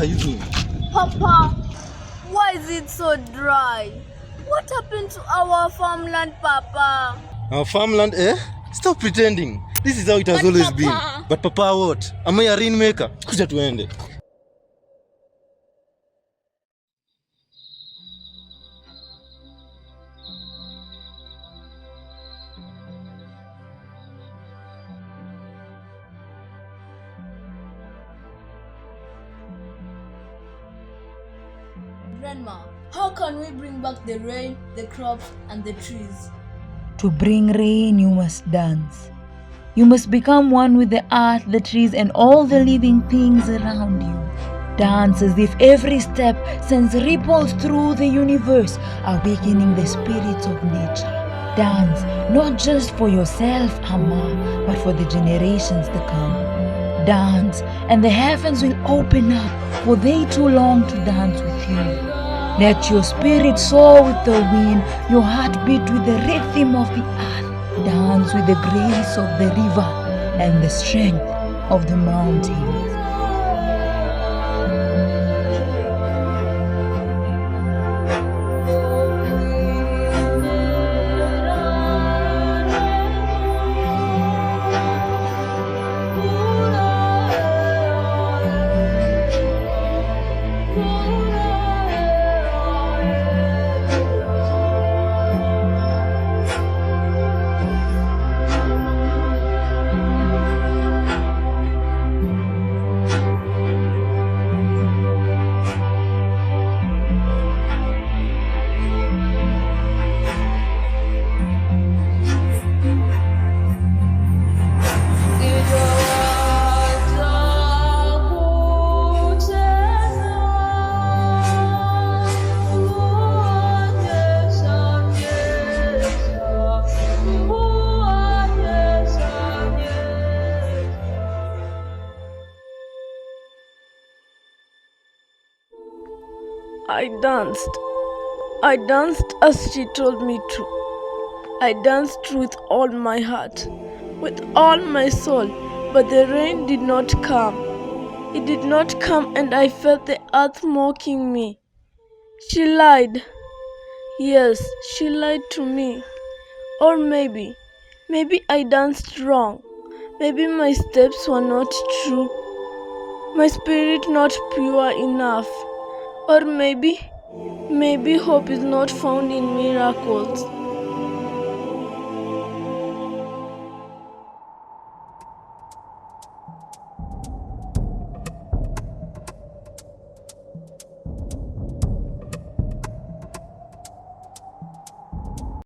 hivi? Papa, why is it so dry? What happened to our farmland, Papa? Our farmland, eh? Stop pretending. This is how it has always been. But Papa, what? Am I a rainmaker? Kuja tuende. Grandma, how can we bring back the rain, the crops, and the trees? To bring rain, you must dance. You must become one with the earth, the trees, and all the living things around you. Dance as if every step sends ripples through the universe, awakening the spirits of nature. Dance, not just for yourself, Amma, but for the generations to come. Dance, and the heavens will open up, for they too long to dance with you. Let your spirit soar with the wind, your heart beat with the rhythm of the earth. Dance with the grace of the river and the strength of the mountains. I danced as she told me to. I danced with all my heart, with all my soul, but the rain did not come. It did not come, and I felt the earth mocking me. She lied. Yes, she lied to me. Or maybe I danced wrong. Maybe my steps were not true, my spirit not pure enough. Or maybe hope is not found in miracles.